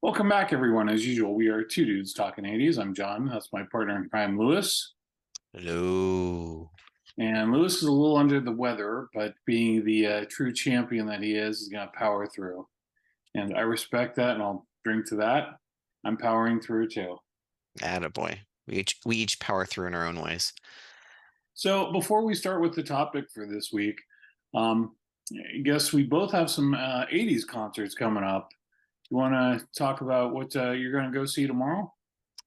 Welcome back, everyone. As usual, we are two dudes talking 80s. I'm John. That's my partner in crime, Lewis. Hello. And Lewis is a little under the weather, but being the true champion that he is, he's going to power through. And I respect that, and I'll drink to that. I'm powering through too. Attaboy. We each power through in our own ways. So before we start with the topic for this week, um, I guess we both have some 80s concerts coming up. You want to talk about what you're going to go see tomorrow?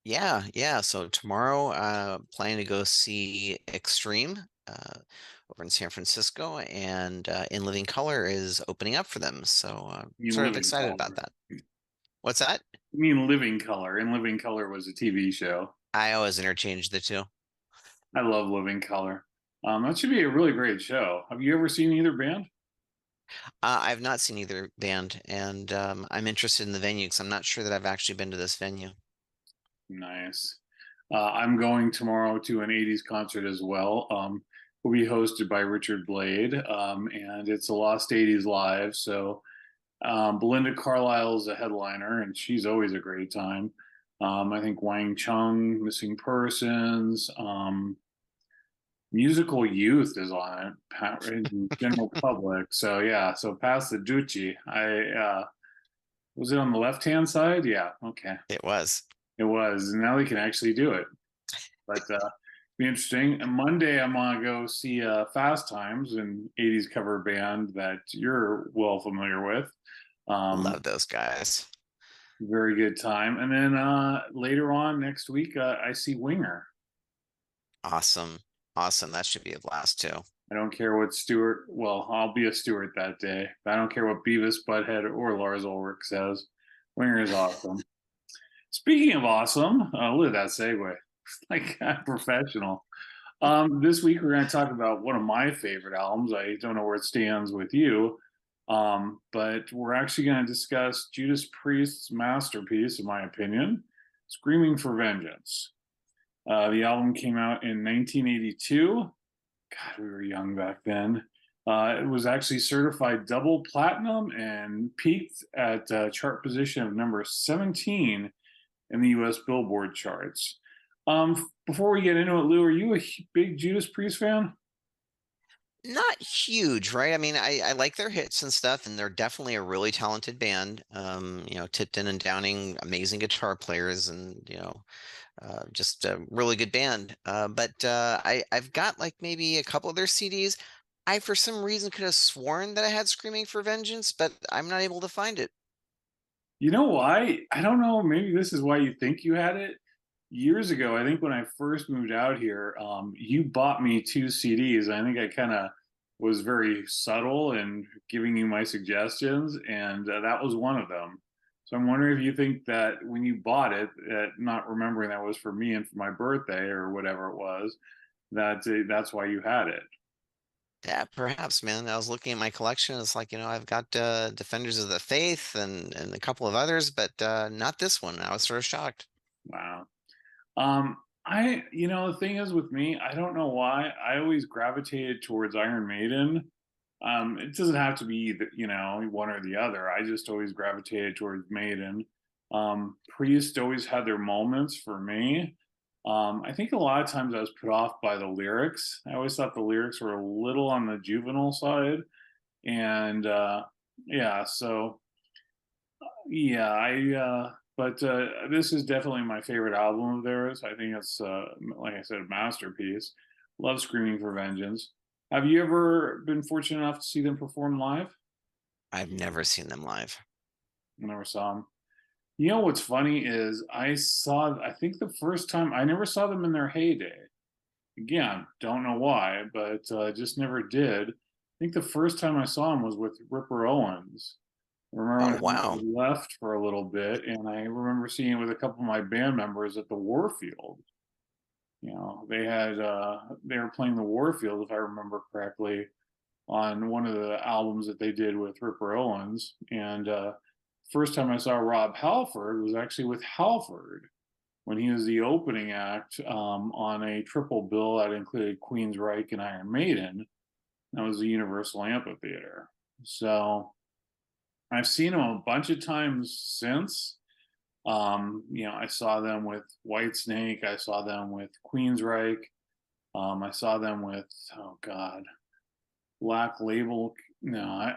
Yeah. So tomorrow, planning to go see Extreme over in San Francisco, and In Living Color is opening up for them. So You sort live of in excited about color. that. What's that? You mean Living Color, and Living Color was a TV show. I always interchange the two. I love Living Color. That should be a really great show. Have you ever seen either band? I've not seen either band, and I'm interested in the venue because I'm not sure that I've actually been to this venue. Nice. I'm going tomorrow to an 80s concert as well. Will be hosted by Richard Blade, and it's a Lost 80s Live. So Belinda Carlisle is a headliner, and she's always a great time. I think Wang Chung, Missing Persons, Musical Youth is on it, in general public. So yeah, so past the Ducci. Was it on the left hand side? Yeah, okay. It was. It was. Now they can actually do it. But be interesting. And Monday I'm gonna go see Fast Times, an 80s cover band that you're well familiar with. Um, Love those guys. Very good time. And then later on next week, I see Winger. Awesome. Awesome. That should be a blast too. I don't care what Stewart, well, I'll be a Stewart that day. I don't care what Beavis, Butthead, or Lars Ulrich says. Winger is awesome. Speaking of awesome, look at that segue. Like professional. This week we're going to talk about one of my favorite albums. I don't know where it stands with you, but we're actually going to discuss Judas Priest's masterpiece, in my opinion, "Screaming for Vengeance." The album came out in 1982. God, we were young back then. It was actually certified double platinum and peaked at chart position of number 17 in the US Billboard charts. Before we get into it, Lou, are you a big Judas Priest fan? Not huge, right? I mean, I like their hits and stuff, and they're definitely a really talented band. Tipton and Downing, amazing guitar players, and just a really good band. But I've got like maybe a couple of their CDs. I for some reason could have sworn that I had Screaming for Vengeance, but I'm not able to find it. You know why? I don't know. Maybe this is why you think you had it. Years ago, I think when I first moved out here, you bought me two CDs. I think I kind of was very subtle in giving you my suggestions, and that was one of them. So I'm wondering if you think that when you bought it, not remembering that was for me and for my birthday or whatever it was, that that's why you had it. Yeah, perhaps, man. I was looking at my collection. It's like, I've got Defenders of the Faith and a couple of others, but not this one. I was sort of shocked. Wow. The thing is with me, I don't know why. I always gravitated towards Iron Maiden. It doesn't have to be either, one or the other. I just always gravitated towards Maiden. Priest always had their moments for me. I think a lot of times I was put off by the lyrics. I always thought the lyrics were a little on the juvenile side. And yeah, so yeah, but this is definitely my favorite album of theirs. I think it's, like I said, a masterpiece. Love Screaming for Vengeance. Have you ever been fortunate enough to see them perform live? I've never seen them live. I never saw them. You know what's funny is I think the first time, I never saw them in their heyday. Again, don't know why, but just never did. I think the first time I saw them was with Ripper Owens. I remember Oh, when wow. he left for a little bit, and I remember seeing it with a couple of my band members at the Warfield. They were playing the Warfield, if I remember correctly, on one of the albums that they did with Ripper Owens. And first time I saw Rob Halford was actually with Halford when he was the opening act on a triple bill that included Queensryche and Iron Maiden. That was the Universal Amphitheater. So I've seen him a bunch of times since. I saw them with Whitesnake. I saw them with Queensryche. I saw them with, oh God, Black Label. No,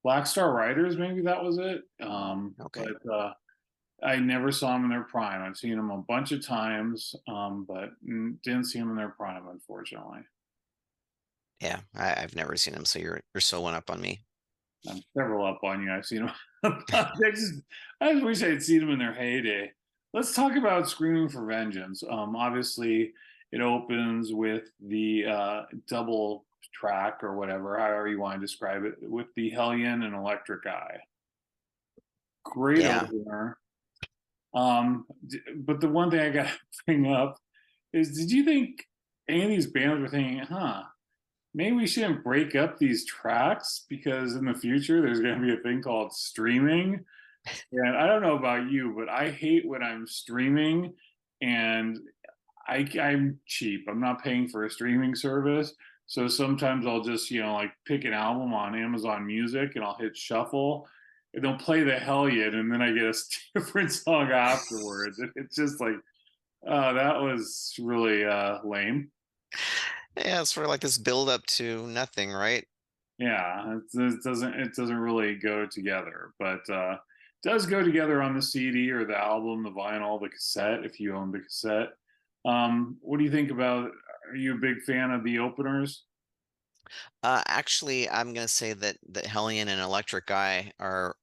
Black Star Riders. Maybe that was it. Okay. But I never saw them in their prime. I've seen them a bunch of times, but didn't see them in their prime, unfortunately. Yeah, I've never seen him, so you're so one up on me. I'm several up on you. I've seen them. I just wish I'd seen them in their heyday. Let's talk about Screaming for Vengeance. Obviously, it opens with the double track or whatever, however you want to describe it, with the Hellion and Electric Eye. Great Yeah. opener. But the one thing I got to bring up is, did you think any of these bands were thinking, huh? Maybe we shouldn't break up these tracks because in the future there's going to be a thing called streaming. And I don't know about you, but I hate when I'm streaming and I'm cheap. I'm not paying for a streaming service. So sometimes I'll just, like pick an album on Amazon Music and I'll hit shuffle and they'll play the Hellion and then I get a different song afterwards. And it's just like, oh, that was really lame. Yeah, it's sort of like this build up to nothing, right? Yeah, it doesn't really go together, but it does go together on the CD or the album, the vinyl, the cassette, if you own the cassette. What do you think about? Are you a big fan of the openers? Actually, I'm gonna say that Hellion and Electric Eye are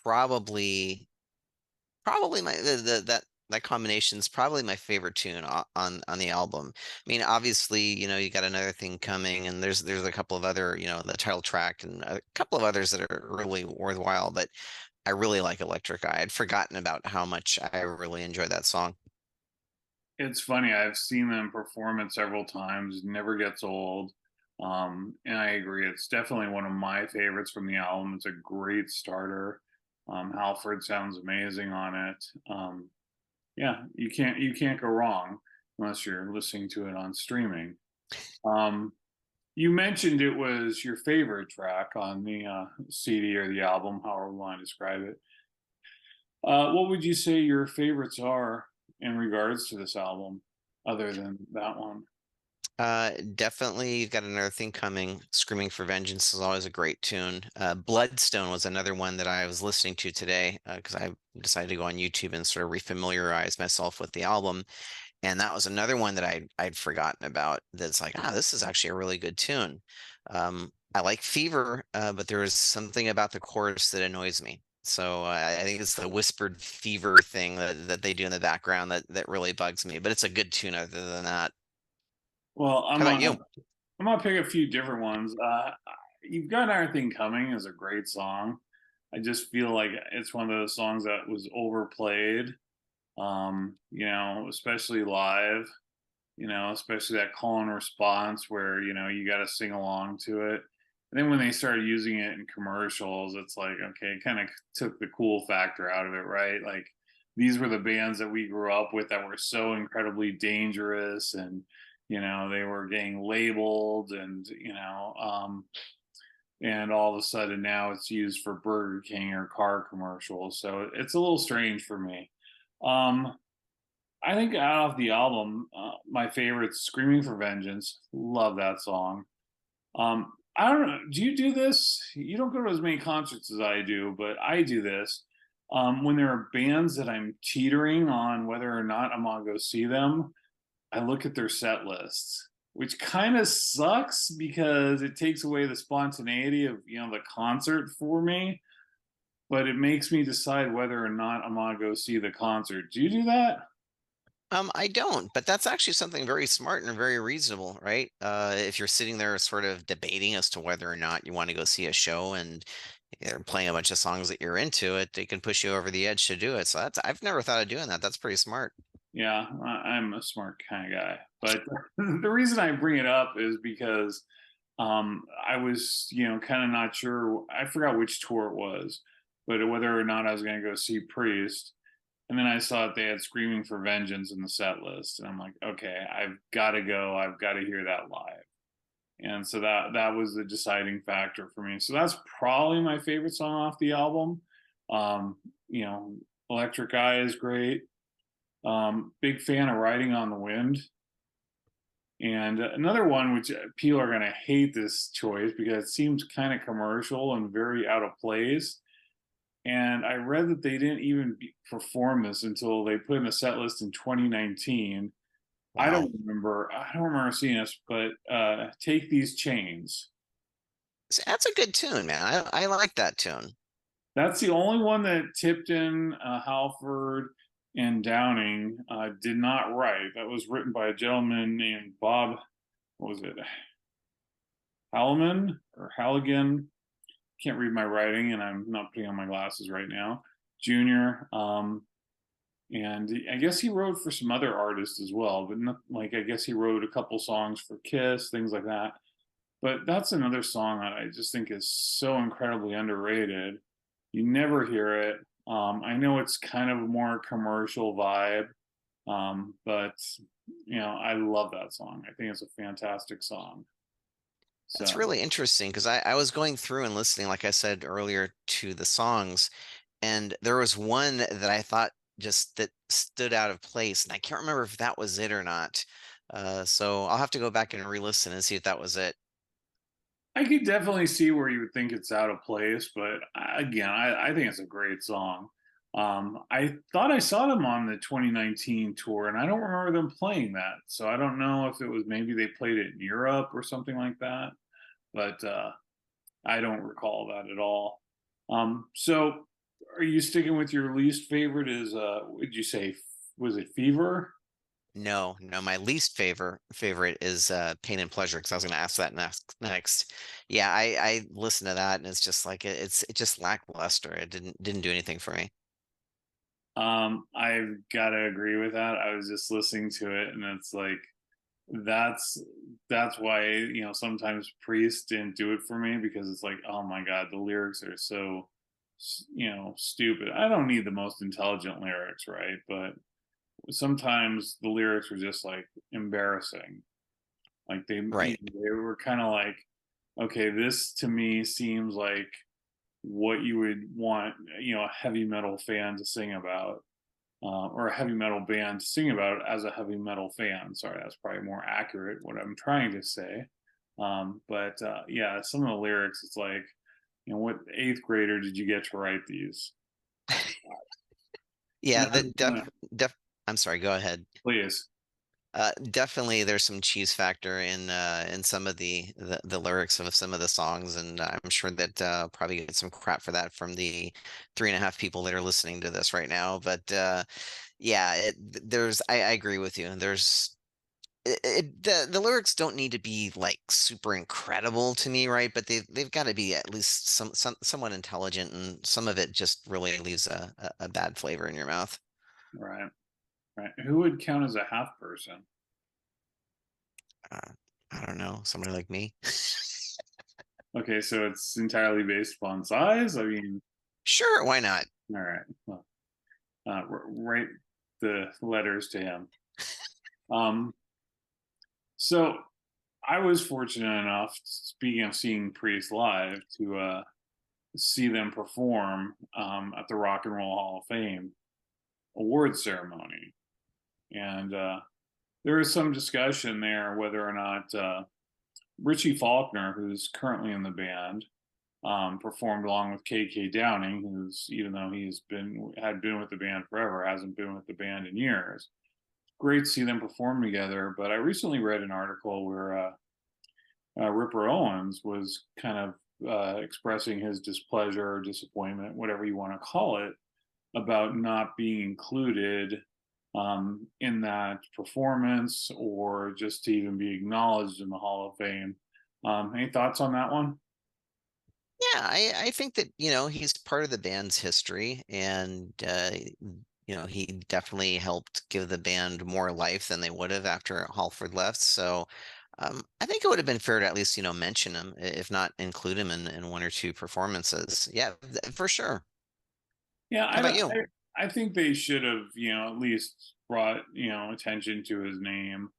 probably probably my that combination's probably my favorite tune on the album. I mean, obviously, you got another thing coming, and there's a couple of other, the title track and a couple of others that are really worthwhile. But I really like Electric Eye. I'd forgotten about how much I really enjoy that song. It's funny. I've seen them perform it several times. Never gets old. And I agree. It's definitely one of my favorites from the album. It's a great starter. Halford sounds amazing on it. Yeah, you can't go wrong unless you're listening to it on streaming. Um, you mentioned it was your favorite track on the CD or the album, however you want to describe it. What would you say your favorites are in regards to this album, other than that one? Definitely, you've got another thing coming. Screaming for Vengeance is always a great tune. Bloodstone was another one that I was listening to today because I decided to go on YouTube and sort of refamiliarize myself with the album. And that was another one that I'd forgotten about. That's like, this is actually a really good tune. I like Fever, but there is something about the chorus that annoys me. So I think it's the whispered fever thing that they do in the background that really bugs me. But it's a good tune other than that. Well, How about you? I'm gonna pick a few different ones. You've got everything coming is a great song. I just feel like it's one of those songs that was overplayed. Especially live. Especially that call and response where you got to sing along to it. And then when they started using it in commercials, it's like, okay, it kind of took the cool factor out of it, right? Like these were the bands that we grew up with that were so incredibly dangerous, and they were getting labeled, and all of a sudden now it's used for Burger King or car commercials. So it's a little strange for me. Um, I think out of the album, my favorite's "Screaming for Vengeance." Love that song. I don't know. Do you do this? You don't go to as many concerts as I do, but I do this. When there are bands that I'm teetering on whether or not I'm gonna go see them, I look at their set lists, which kind of sucks because it takes away the spontaneity of the concert for me. But it makes me decide whether or not I'm gonna go see the concert. Do you do that? I don't, but that's actually something very smart and very reasonable, right? If you're sitting there sort of debating as to whether or not you want to go see a show and they're playing a bunch of songs that you're into, it can push you over the edge to do it. So I've never thought of doing that. That's pretty smart. Yeah, I'm a smart kind of guy. But the reason I bring it up is because I was, kind of not sure. I forgot which tour it was, but whether or not I was going to go see Priest. And then I saw that they had Screaming for Vengeance in the set list. And I'm like, okay, I've got to go. I've got to hear that live. And so that was the deciding factor for me. So that's probably my favorite song off the album. Um, Electric Eye is great. Big fan of Riding on the Wind. And another one, which people are going to hate this choice because it seems kind of commercial and very out of place. And I read that they didn't even perform this until they put in a set list in 2019. I Wow. don't remember. I don't remember seeing this, but Take These Chains. So that's a good tune, man. I like that tune. That's the only one that Tipton, Halford, and Downing did not write. That was written by a gentleman named Bob. What was it? Halligan or Halligan? Can't read my writing, and I'm not putting on my glasses right now. Junior. And I guess he wrote for some other artists as well, but not, like I guess he wrote a couple songs for Kiss, things like that. But that's another song that I just think is so incredibly underrated. You never hear it. I know it's kind of a more commercial vibe, but I love that song. I think it's a fantastic song. That's So really interesting because I was going through and listening, like I said earlier, to the songs, and there was one that I thought just that stood out of place, and I can't remember if that was it or not. So I'll have to go back and re-listen and see if that was it. I could definitely see where you would think it's out of place, but again, I think it's a great song. I thought I saw them on the 2019 tour, and I don't remember them playing that. So I don't know if it was maybe they played it in Europe or something like that, but I don't recall that at all. So are you sticking with your least favorite? Is would you say was it Fever? No, no, my least favorite is Pain and Pleasure because I was going to ask that next. Yeah, I listened to that and it's just like it's just lackluster. It didn't do anything for me. I've got to agree with that. I was just listening to it, and it's like that's that's why sometimes Priest didn't do it for me because it's like, oh my god, the lyrics are so stupid. I don't need the most intelligent lyrics, right? But sometimes the lyrics were just like embarrassing. Like Right. they were kind of like, okay, this to me seems like what you would want a heavy metal fan to sing about, or a heavy metal band to sing about as a heavy metal fan. Sorry, that's probably more accurate what I'm trying to say. But yeah, some of the lyrics, it's like, what eighth grader did you get to write these? And Yeah, I was that gonna, def I'm sorry, go ahead. please. Definitely there's some cheese factor in some of the lyrics of some of the songs, and I'm sure that probably get some crap for that from the 3.5 people that are listening to this right now. But yeah, I agree with you. The lyrics don't need to be like super incredible to me, right? But they've got to be at least somewhat intelligent, and some of it just really leaves a bad flavor in your mouth. Right, right. Who would count as a half person? Uh, I don't know, somebody like me. Okay, so it's entirely based upon size. I mean, Sure, why not? all right. Well, write the letters to him. Um, so I was fortunate enough, speaking of seeing Priest live, to see them perform at the Rock and Roll Hall of Fame awards ceremony, and there was some discussion there whether or not Richie Faulkner, who's currently in the band, performed along with KK Downing, who's even though had been with the band forever, hasn't been with the band in years. Great to see them perform together. But I recently read an article where Ripper Owens was kind of expressing his displeasure or disappointment, whatever you want to call it, about not being included in that performance or just to even be acknowledged in the Hall of Fame. Any thoughts on that one? Yeah, I think that, he's part of the band's history and he definitely helped give the band more life than they would have after Halford left. So I think it would have been fair to at least, mention him, if not include him in one or two performances. Yeah, for sure. Yeah, How about you? I think they should have, at least brought, attention to his name.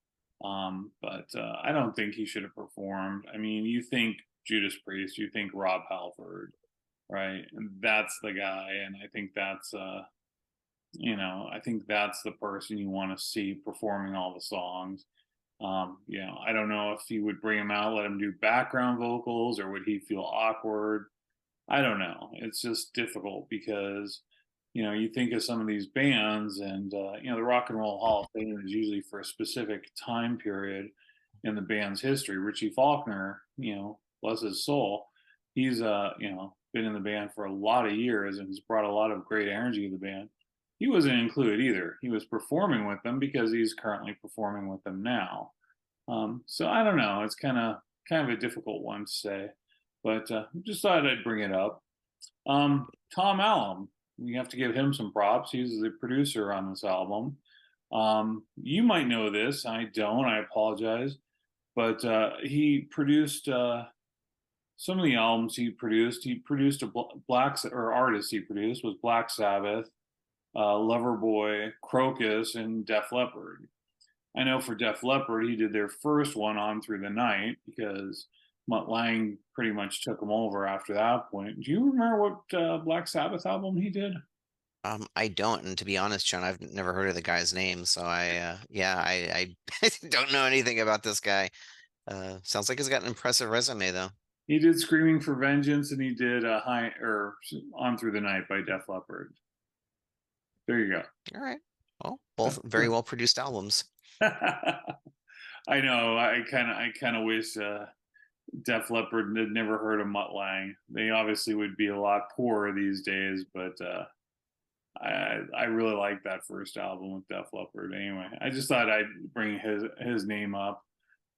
But I don't think he should have performed. I mean, you think Judas Priest, you think Rob Halford. right? And that's the guy, and I think that's I think that's the person you want to see performing all the songs. I don't know if he would bring him out, let him do background vocals, or would he feel awkward? I don't know. It's just difficult because, you think of some of these bands, and the Rock and Roll Hall of Fame is usually for a specific time period in the band's history. Richie Faulkner, bless his soul, he's been in the band for a lot of years and has brought a lot of great energy to the band. He wasn't included either. He was performing with them because he's currently performing with them now. So I don't know. It's kind of a difficult one to say, but just thought I'd bring it up. Tom Allen, we have to give him some props. He's the producer on this album. You might know this. I don't. I apologize. But he produced some of the albums he produced. He produced or artist he produced was Black Sabbath, Loverboy, Crocus, and Def Leppard. I know for Def Leppard, he did their first one, On Through the Night, because Mutt Lange pretty much took him over after that point. Do you remember what Black Sabbath album he did? I don't, and to be honest, John, I've never heard of the guy's name, so I don't know anything about this guy. Sounds like he's got an impressive resume, though. He did Screaming for Vengeance, and he did On Through the Night by Def Leppard. There you go. All right. Well, both very well produced albums. I know. I kind of wish Def Leppard had never heard of Mutt Lange. They obviously would be a lot poorer these days, but I really like that first album with Def Leppard. Anyway, I just thought I'd bring his name up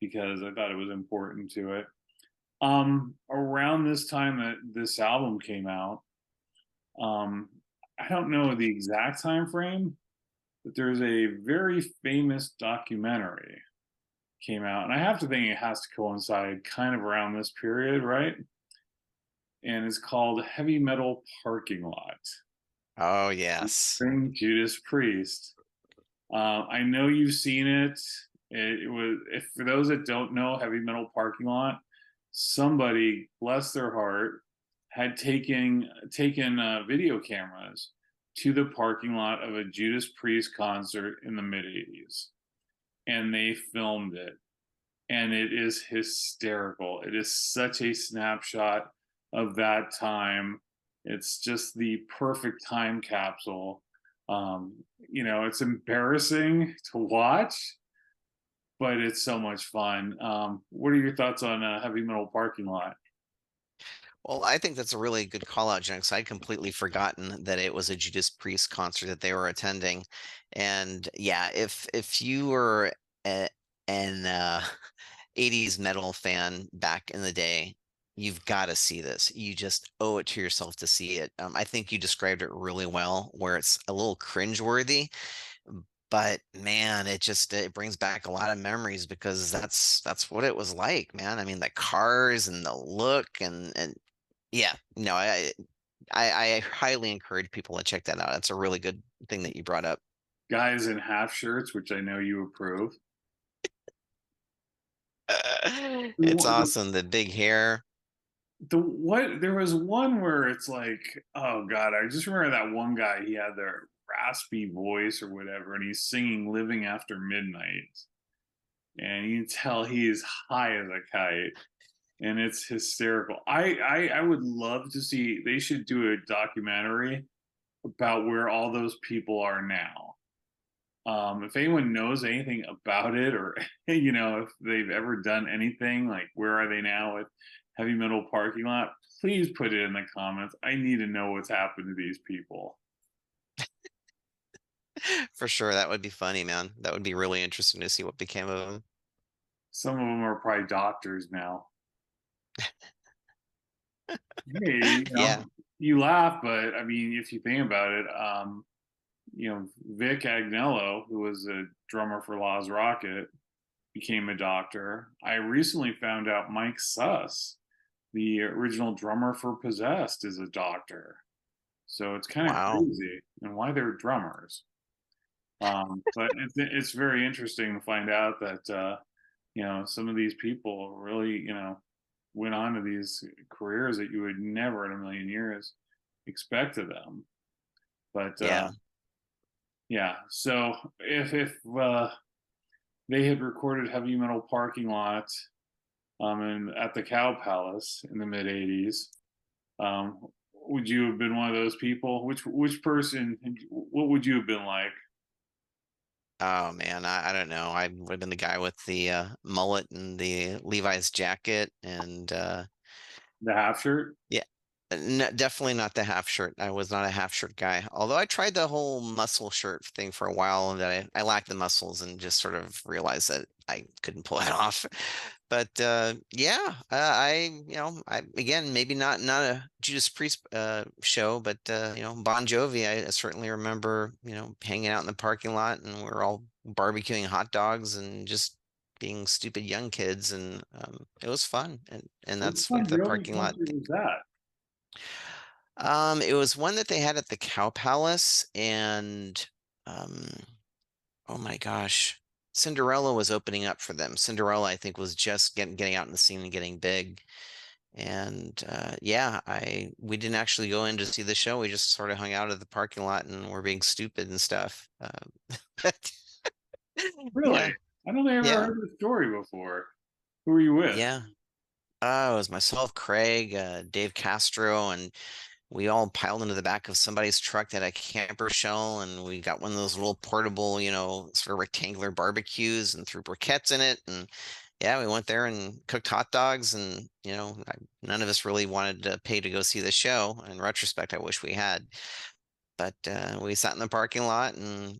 because I thought it was important to it. Around this time that this album came out, um, I don't know the exact time frame, but there's a very famous documentary came out, and I have to think it has to coincide kind of around this period, right? And it's called Heavy Metal Parking Lot. Oh, yes. Judas Priest. I know you've seen it. It was, if for those that don't know, Heavy Metal Parking Lot, somebody, bless their heart, had taken video cameras to the parking lot of a Judas Priest concert in the mid '80s, and they filmed it, and it is hysterical. It is such a snapshot of that time. It's just the perfect time capsule. It's embarrassing to watch, but it's so much fun. What are your thoughts on Heavy Metal Parking Lot? Well, I think that's a really good call out, Jen, because I'd completely forgotten that it was a Judas Priest concert that they were attending. And yeah, if you were an 80s metal fan back in the day, you've got to see this. You just owe it to yourself to see it. I think you described it really well, where it's a little cringeworthy, but man, it brings back a lot of memories because that's what it was like, man. I mean, the cars and the look and yeah, no, I highly encourage people to check that out. That's a really good thing that you brought up. Guys in half shirts, which I know you approve. It's The, awesome. The big hair. what there was one where it's like, oh god, I just remember that one guy. He had the raspy voice or whatever, and he's singing "Living After Midnight," and you can tell he is high as a kite, and it's hysterical. I would love to see. They should do a documentary about where all those people are now. If anyone knows anything about it, or if they've ever done anything, like where are they now with Heavy Metal Parking Lot, please put it in the comments. I need to know what's happened to these people. For sure. That would be funny, man. That would be really interesting to see what became of him. Some of them are probably doctors now. Hey, Yeah. you laugh, but I mean, if you think about it, Vic Agnello, who was a drummer for Laws Rocket, became a doctor. I recently found out Mike Suss, the original drummer for Possessed, is a doctor. So it's kind of Wow. crazy and why they're drummers. But it's very interesting to find out that some of these people really went on to these careers that you would never in a million years expect of them. But Yeah. yeah, so if they had recorded Heavy Metal Parking Lot at the Cow Palace in the mid '80s, would you have been one of those people? Which person? What would you have been like? Oh man, I don't know. I would have been the guy with the mullet and the Levi's jacket and The half shirt? yeah, definitely not the half shirt. I was not a half shirt guy. Although I tried the whole muscle shirt thing for a while, and that I lacked the muscles and just sort of realized that I couldn't pull it off. But yeah, I again maybe not a Judas Priest show, but Bon Jovi. I certainly remember hanging out in the parking lot, and we were all barbecuing hot dogs and just being stupid young kids, and it was fun. And What that's what Bon the Jovi parking lot. concert was that? It was one that they had at the Cow Palace, and um, oh my gosh, Cinderella was opening up for them. Cinderella, I think, was just getting out in the scene and getting big. And yeah, I we didn't actually go in to see the show. We just sort of hung out at the parking lot and were being stupid and stuff. But Really? yeah, I don't think I ever yeah, heard the story before. Who were you with? yeah. It was myself, Craig, Dave Castro, and we all piled into the back of somebody's truck that had a camper shell, and we got one of those little portable, sort of rectangular barbecues and threw briquettes in it. And yeah, we went there and cooked hot dogs. And, none of us really wanted to pay to go see the show. In retrospect, I wish we had. But we sat in the parking lot and,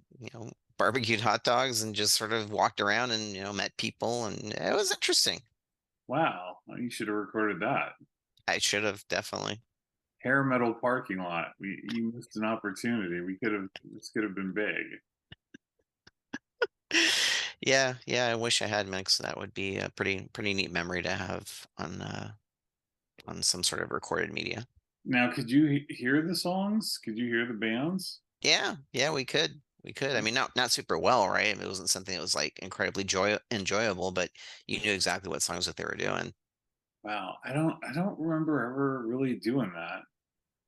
barbecued hot dogs and just sort of walked around and, met people. And it was interesting. Wow, you should have recorded that. I should have definitely. Hair metal parking lot. You missed an opportunity. We could have this could have been big. Yeah, yeah, I wish I had mix. That would be a pretty neat memory to have on some sort of recorded media. Now, could you hear the songs? Could you hear the bands? Yeah, yeah, we could. We could. I mean, not super well, right? I mean, it wasn't something that was like incredibly enjoyable, but you knew exactly what songs that they were doing. Wow, I don't remember ever really doing that.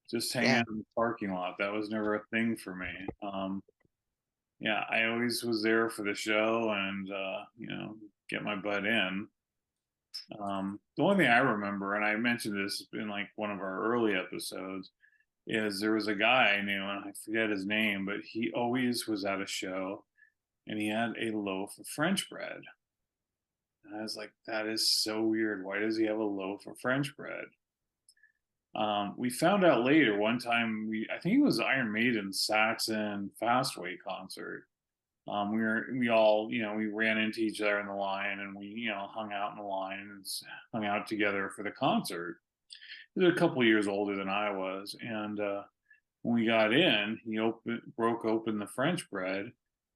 Just hanging Yeah. out in the parking lot. That was never a thing for me. Yeah, I always was there for the show and get my butt in. The only thing I remember, and I mentioned this in like one of our early episodes, is there was a guy I knew, and I forget his name, but he always was at a show and he had a loaf of French bread. And I was like, that is so weird. Why does he have a loaf of French bread? We found out later one time I think it was Iron Maiden's Saxon Fastway concert. We all we ran into each other in the line and we hung out in the line and hung out together for the concert. He was a couple of years older than I was, and when we got in, he broke open the French bread,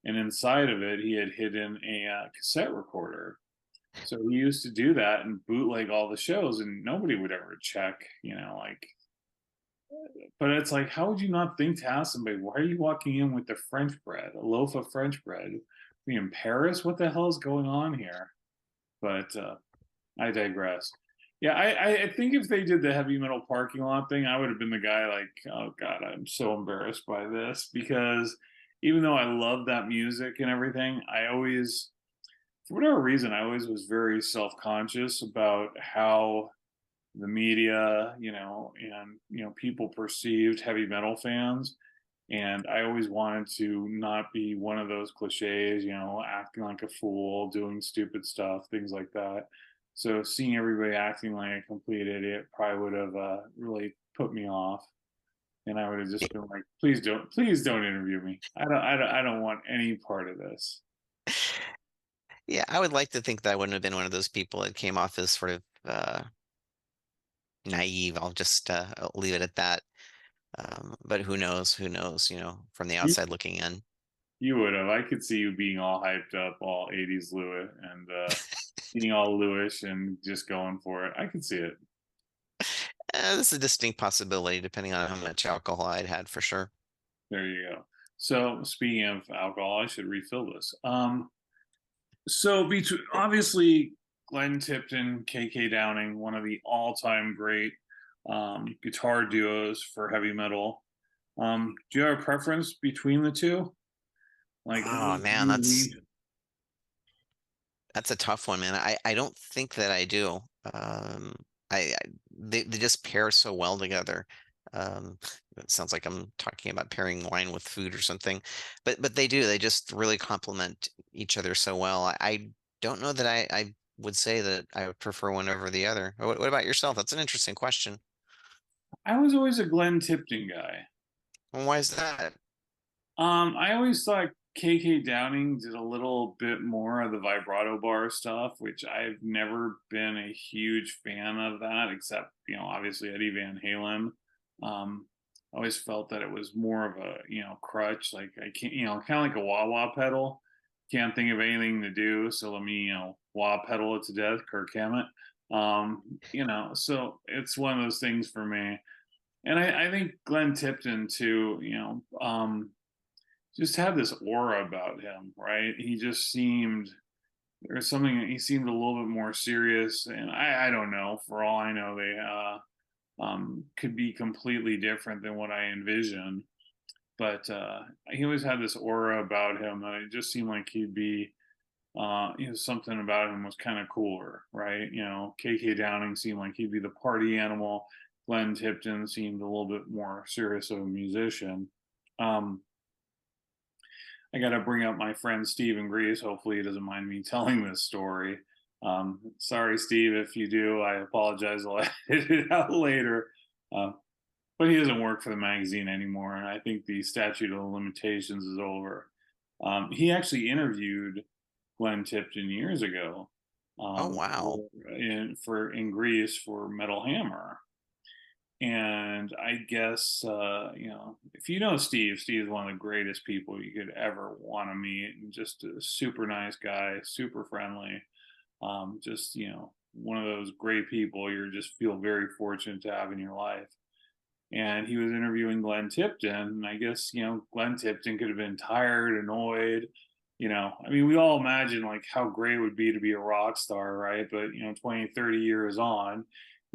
and inside of it he had hidden a cassette recorder. So he used to do that and bootleg all the shows, and nobody would ever check, like. But it's like, how would you not think to ask somebody, why are you walking in with the French bread, a loaf of French bread? Are we in Paris? What the hell is going on here? But I digress. Yeah, I think if they did the heavy metal parking lot thing, I would have been the guy like, oh God, I'm so embarrassed by this because even though I love that music and everything, I always, for whatever reason, I always was very self conscious about how the media, and people perceived heavy metal fans. And I always wanted to not be one of those cliches, acting like a fool, doing stupid stuff, things like that. So seeing everybody acting like a complete idiot probably would have really put me off. And I would have just been like, please don't interview me. I don't want any part of this. Yeah, I would like to think that I wouldn't have been one of those people that came off as sort of naive. I'll just leave it at that. But who knows? Who knows? From the You, outside looking in. you would have. I could see you being all hyped up, all '80s Lewis, and being all Lewis and just going for it. I could see it. This is a distinct possibility, depending on how much alcohol I'd had for sure. There you go. So speaking of alcohol, I should refill this. So between obviously Glenn Tipton, KK Downing, one of the all-time great guitar duos for heavy metal. Do you have a preference between the two? Like, who Oh do man, you lean? that's a tough one, man. I don't think that I do. I they just pair so well together. Um, it sounds like I'm talking about pairing wine with food or something, but they do. They just really complement each other so well. I don't know that I would say that I would prefer one over the other. What about yourself? That's an interesting question. I was always a Glenn Tipton guy. Well, why is that? I always thought KK Downing did a little bit more of the vibrato bar stuff, which I've never been a huge fan of that, except, obviously Eddie Van Halen. I always felt that it was more of a, crutch. Like I can't, kind of like a wah wah pedal. Can't think of anything to do, so let me, wah pedal it to death, Kirk Hammett. So it's one of those things for me. And I think Glenn Tipton too, just had this aura about him, right? He just seemed there's something he seemed a little bit more serious, and I don't know. For all I know, they could be completely different than what I envisioned. But he always had this aura about him that it just seemed like he'd be, something about him was kind of cooler, right? KK Downing seemed like he'd be the party animal. Glenn Tipton seemed a little bit more serious of a musician. Um, I got to bring up my friend Steve in Greece. Hopefully, he doesn't mind me telling this story. Sorry, Steve, if you do, I apologize. I'll edit it out later. Uh, but he doesn't work for the magazine anymore, and I think the statute of limitations is over. He actually interviewed Glenn Tipton years ago Oh wow. in Greece for Metal Hammer, and I guess, if you know Steve, Steve's one of the greatest people you could ever want to meet. And just a super nice guy, super friendly. Just, one of those great people you just feel very fortunate to have in your life. And he was interviewing Glenn Tipton. And I guess, Glenn Tipton could have been tired, annoyed. I mean, we all imagine like how great it would be to be a rock star, right? But, 20, 30 years on,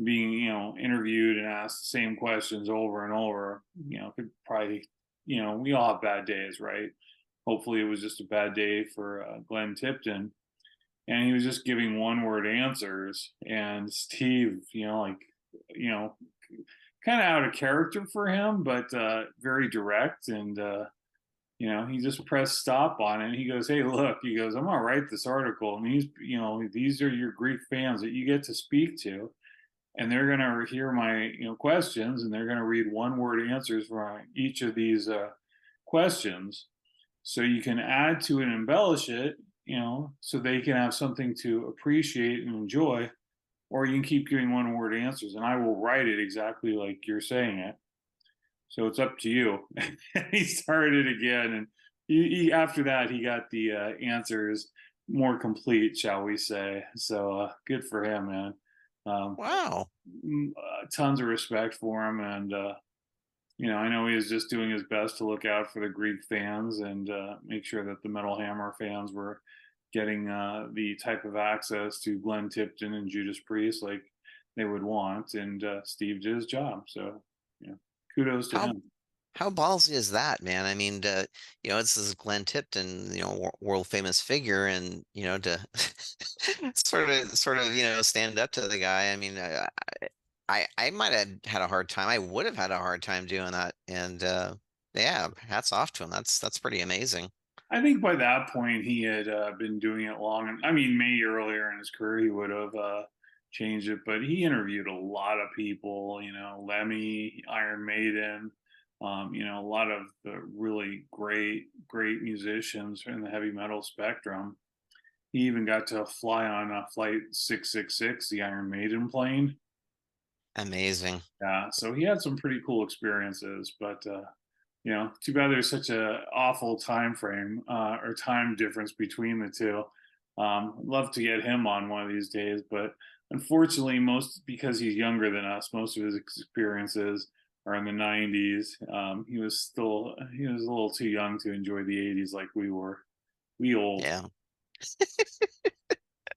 being, interviewed and asked the same questions over and over, could probably, we all have bad days, right? Hopefully it was just a bad day for Glenn Tipton. And he was just giving one word answers. And Steve, you know, kind of out of character for him, but very direct. And, he just pressed stop on it. And he goes, "Hey, look," he goes, "I'm going to write this article. And these are your Greek fans that you get to speak to. And they're going to hear my, questions, and they're going to read one word answers for each of these questions. So you can add to it and embellish it, so they can have something to appreciate and enjoy, or you can keep giving one word answers, and I will write it exactly like you're saying it. So it's up to you." He started it again, and after that he got the answers more complete, shall we say? So good for him, man. Um, Wow. Tons of respect for him, and I know he was just doing his best to look out for the Greek fans and make sure that the Metal Hammer fans were getting the type of access to Glenn Tipton and Judas Priest like they would want. And Steve did his job, so kudos to How him. How ballsy is that, man? I mean, this is Glenn Tipton, world famous figure, and to sort of, stand up to the guy. I mean, I might have had a hard time. I would have had a hard time doing that, and yeah, hats off to him. That's pretty amazing. I think by that point he had been doing it long. And I mean, maybe earlier in his career he would have changed it, but he interviewed a lot of people. Lemmy, Iron Maiden. A lot of the really great musicians in the heavy metal spectrum. He even got to fly on Flight 666, the Iron Maiden plane. Amazing. Yeah, so he had some pretty cool experiences, but too bad there's such a awful time frame or time difference between the two. I'd love to get him on one of these days, but unfortunately, most because he's younger than us, most of his experiences are in the '90s. He was a little too young to enjoy the '80s like we were. We old. Yeah.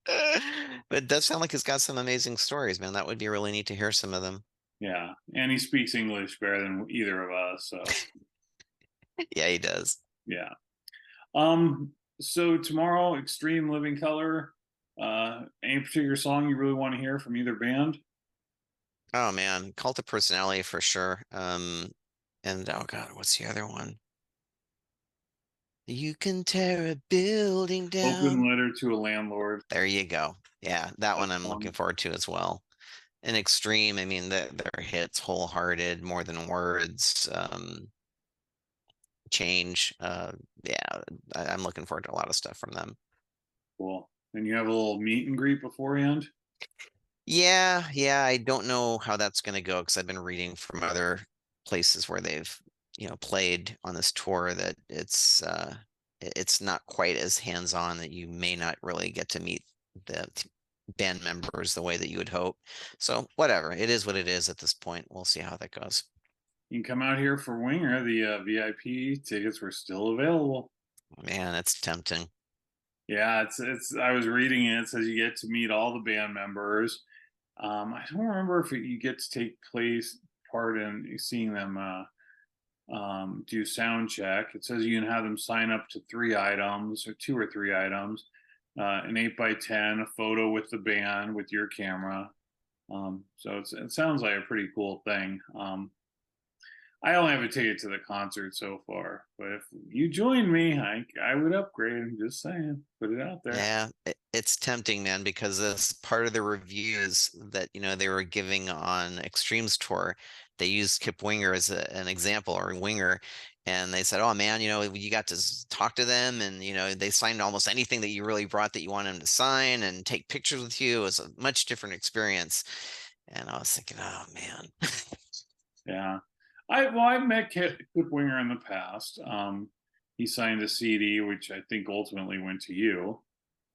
But it does sound like he's got some amazing stories, man. That would be really neat to hear some of them. Yeah, and he speaks English better than either of us. So Yeah, he does. yeah. Um. So tomorrow, Extreme Living Color. Any particular song you really want to hear from either band? Oh man, Cult of Personality for sure. And oh god, what's the other one? You can tear a building Open down. Letter to a Landlord. There you go. Yeah, that That one I'm looking song. forward to as well. And Extreme, I mean, their hits, Wholehearted, More Than Words, Change. Yeah, I'm looking forward to a lot of stuff from them. Cool. And you have a little meet and greet beforehand. Yeah, I don't know how that's going to go because I've been reading from other places where they've, played on this tour that it's not quite as hands-on, that you may not really get to meet the band members the way that you would hope. So whatever, it is what it is at this point. We'll see how that goes. You can come out here for Winger. The VIP tickets were still available. Man, it's tempting. Yeah, it's. I was reading it. It says you get to meet all the band members. I don't remember if you get to take place part in seeing them do sound check. It says you can have them sign up to 3 items or 2 or 3 items, an 8x10, a photo with the band with your camera. So it sounds like a pretty cool thing. I only have a ticket to the concert so far, but if you join me, I would upgrade. I'm just saying, put it out there. Yeah, it's tempting, man, because as part of the reviews that they were giving on Extremes tour, they used Kip Winger as an example, or Winger, and they said, "Oh man, you got to talk to them, and they signed almost anything that you really brought that you want them to sign and take pictures with you. It was a much different experience." And I was thinking, "Oh man, Yeah, I've met Kip Winger in the past. He signed a CD, which I think ultimately went to you.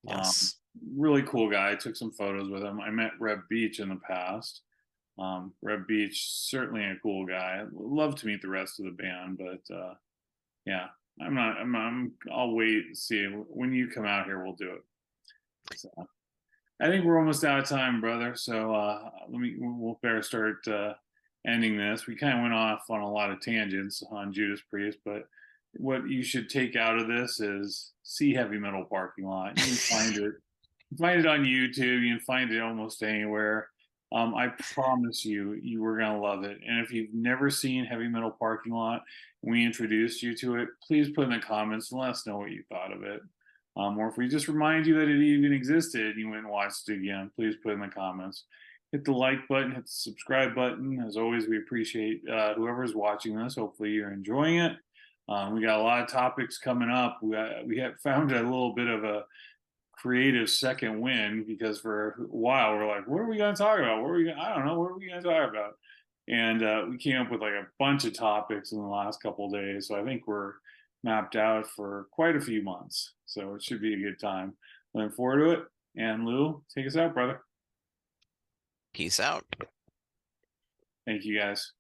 Um, yes, really cool guy. Took some photos with him. I met Reb Beach in the past. Reb Beach, certainly a cool guy. I'd love to meet the rest of the band, but yeah, I'm not. I'll wait and see when you come out here. We'll do it. So I think we're almost out of time, brother. So we'll better start ending this. We kind of went off on a lot of tangents on Judas Priest, but what you should take out of this is see Heavy Metal Parking Lot. You can find it. Find it on YouTube. You can find it almost anywhere. I promise you, you were gonna love it. And if you've never seen Heavy Metal Parking Lot, and we introduced you to it, please put in the comments and let us know what you thought of it. Or if we just remind you that it even existed and you went and watched it again, please put in the comments. Hit the like button, hit the subscribe button. As always, we appreciate whoever's watching this. Hopefully, you're enjoying it. We got a lot of topics coming up. We have found a little bit of a creative second win because for a while we're like, what are we going to talk about? I don't know. What are we going to talk about? And we came up with like a bunch of topics in the last couple of days. So I think we're mapped out for quite a few months. So it should be a good time. Looking forward to it. And Lou, take us out, brother. peace out." Thank you guys.